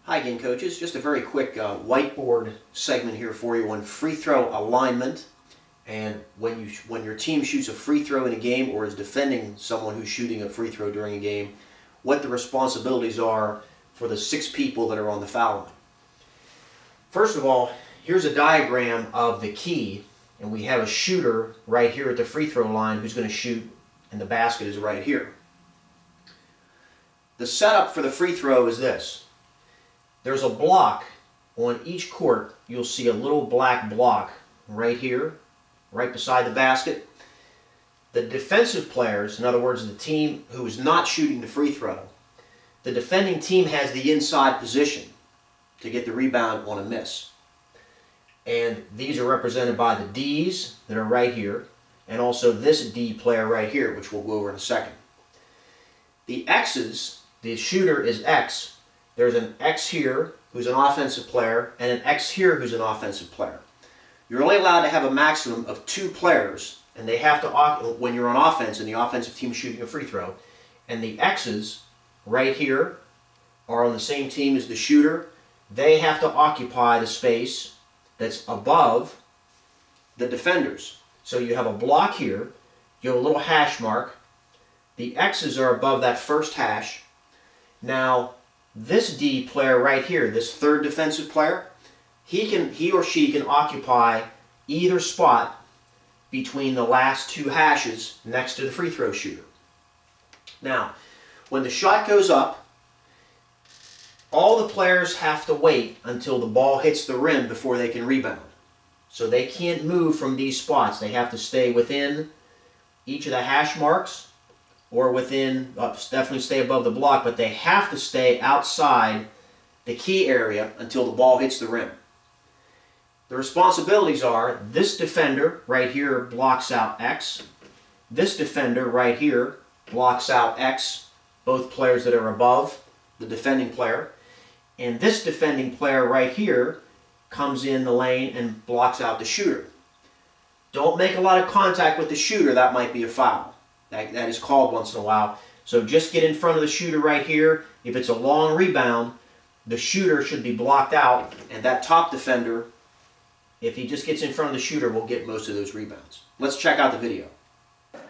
Hi again, coaches. Just a very quick whiteboard segment here for you on free throw alignment, and when your team shoots a free throw in a game or is defending someone who's shooting a free throw during a game, what the responsibilities are for the 6 people that are on the foul line. First of all, here's a diagram of the key, and we have a shooter right here at the free throw line who's going to shoot, and the basket is right here. The setup for the free throw is this. There's a block on each court. You'll see a little black block right here, right beside the basket. The defensive players, in other words, the team who is not shooting the free throw, the defending team has the inside position to get the rebound on a miss. And these are represented by the D's that are right here, and also this D player right here, which we'll go over in a second. The X's, the shooter is X. There's an X here who's an offensive player and an X here who's an offensive player. You're only allowed to have a maximum of 2 players, and they have to, when you're on offense and the offensive team shooting a free throw, and the X's right here are on the same team as the shooter. They have to occupy the space that's above the defenders. So you have a block here, you have a little hash mark. The X's are above that first hash. Now, this D player right here, this third defensive player, he or she can occupy either spot between the last 2 hashes next to the free throw shooter. Now, when the shot goes up, all the players have to wait until the ball hits the rim before they can rebound. So they can't move from these spots. They have to stay within each of the hash marks, or within, definitely stay above the block, but they have to stay outside the key area until the ball hits the rim. The responsibilities are, this defender right here blocks out X. This defender right here blocks out X, both players that are above the defending player. And this defending player right here comes in the lane and blocks out the shooter. Don't make a lot of contact with the shooter, that might be a foul. That is called once in a while. So just get in front of the shooter right here. If it's a long rebound, the shooter should be blocked out, and that top defender, if he just gets in front of the shooter, will get most of those rebounds. Let's check out the video. All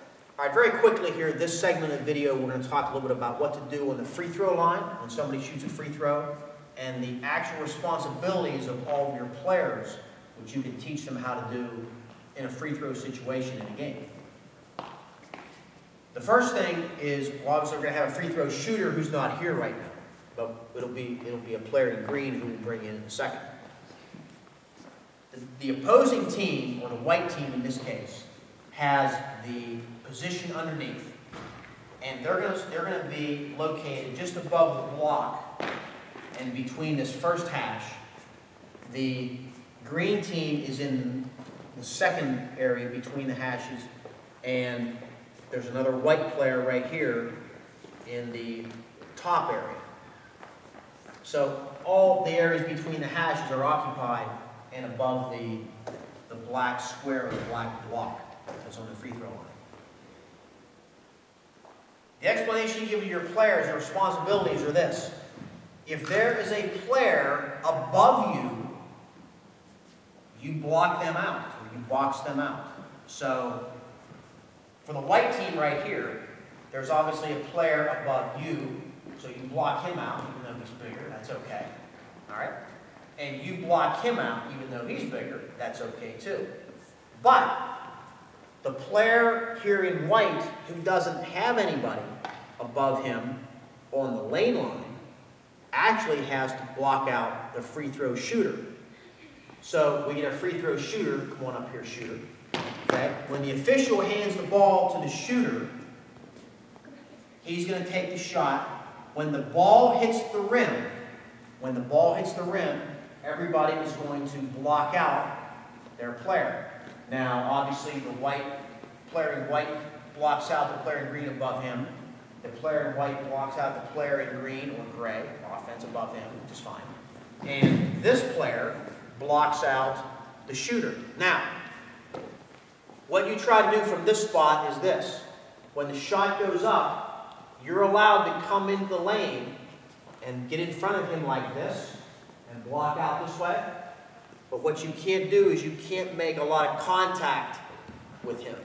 right, very quickly here, this segment of the video, we're going to talk a little bit about what to do on the free throw line when somebody shoots a free throw, and the actual responsibilities of all of your players, which you can teach them how to do in a free throw situation in a game. The first thing is, well, obviously we're going to have a free throw shooter who's not here right now, but it'll be a player in green who we'll bring in a second. The opposing team, or the white team in this case, has the position underneath, and they're going to be located just above the block and between this first hash. The green team is in the second area between the hashes, and there's another white player right here in the top area. So all the areas between the hashes are occupied and above the black square or the black block that's on the free throw line. The explanation you give to your players, their responsibilities are this. If there is a player above you, you block them out, or you box them out. So for the white team right here, there's obviously a player above you, so you block him out, even though he's bigger, that's okay. All right? And you block him out, even though he's bigger, that's okay too. But the player here in white who doesn't have anybody above him on the lane line actually has to block out the free throw shooter. So we get a free throw shooter. Come on up here, shooter. Okay? When the official hands the ball to the shooter, he's going to take the shot. When the ball hits the rim, everybody is going to block out their player. Now, obviously, the player in white blocks out the player in green above him. The player in white blocks out the player in green or gray, offense above him, which is fine. And this player blocks out the shooter. Now, what you try to do from this spot is this. When the shot goes up, you're allowed to come into the lane and get in front of him like this and block out this way. But what you can't do is you can't make a lot of contact with him.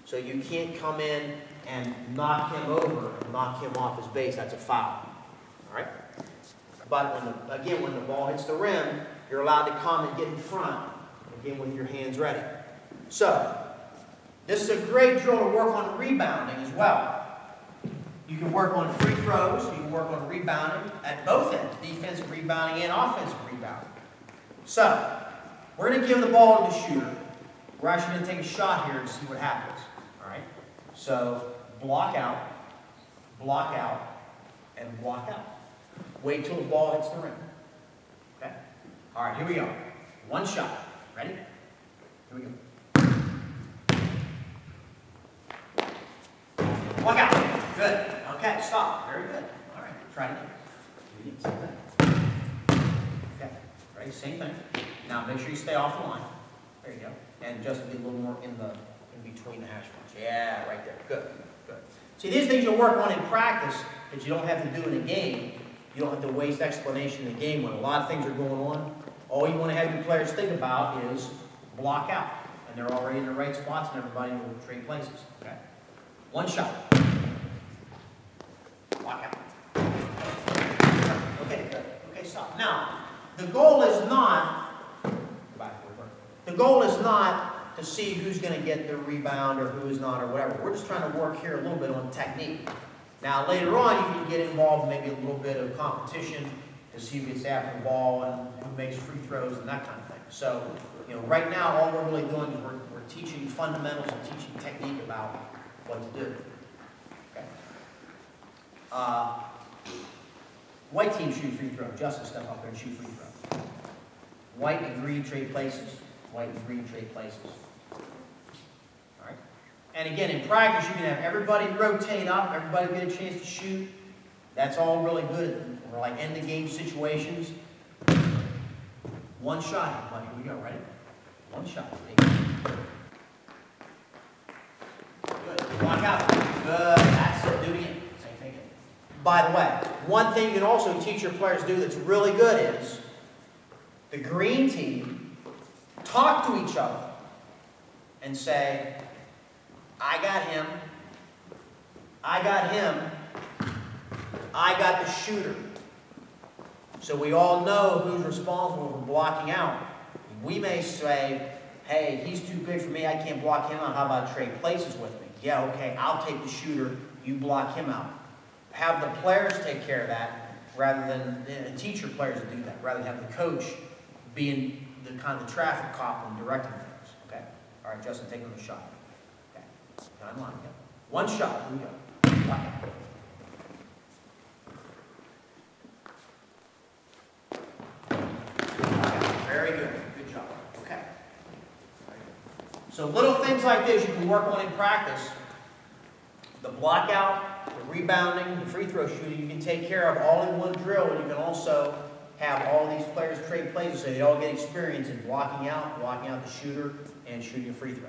So you can't come in and knock him over, knock him off his base. That's a foul. All right? But when the ball hits the rim, you're allowed to come and get in front, again with your hands ready. So, this is a great drill to work on rebounding as well. You can work on free throws, you can work on rebounding at both ends, defensive rebounding and offensive rebounding. So, we're going to give the ball to the shooter. We're actually going to take a shot here and see what happens. All right? So, block out, and block out. Wait till the ball hits the rim. Okay? All right, here we go. One shot. Ready? Here we go. Block out. Good. Okay, stop. Very good. All right, try it again. Same thing. Okay, ready? Same thing. Now make sure you stay off the line. There you go. And just be a little more in between the hash marks. Yeah, right there. Good. Good. See, these things you'll work on in practice that you don't have to do in a game. You don't have to waste explanation in the game when a lot of things are going on. All you want to have your players think about is block out. And they're already in the right spots and everybody will trade places. Okay? One shot. Block out. Okay, good. Okay, stop. Now, the goal is not to see who's going to get the rebound or who is not or whatever. We're just trying to work here a little bit on technique. Now, later on, you can get involved in maybe a little bit of competition to see who gets after the ball and who makes free throws and that kind of thing. So, right now, all we're really doing is we're teaching fundamentals and teaching technique about what to do. Okay. White team shoot free throw. Justin, step up there and shoot free throw. White and green trade places. White and green trade places. All right. And again, in practice, you can have everybody rotate up, everybody get a chance to shoot. That's all really good for like end of game situations. One shot. Here we go. Ready? One shot. Good. Block out. Good. That's it. Do it again. Same thing. By the way, one thing you can also teach your players to do that's really good is the green team talk to each other and say, I got him, I got him, I got the shooter. So we all know who's responsible for blocking out. We may say, hey, he's too big for me, I can't block him out, how about trade places with me? Yeah, okay, I'll take the shooter, you block him out. Have the players take care of that rather than, and teach your players to do that, rather than have the coach being the kind of the traffic cop and directing things. Okay? All right, Justin, take another shot. Okay. Time line. Yeah. One shot. Here we go. Block out. Very good. Good job. Okay. So little things like this you can work on in practice. The block out, the rebounding, the free throw shooting, you can take care of all in one drill, and you can also have all these players trade places so they all get experience in blocking out the shooter, and shooting a free throw.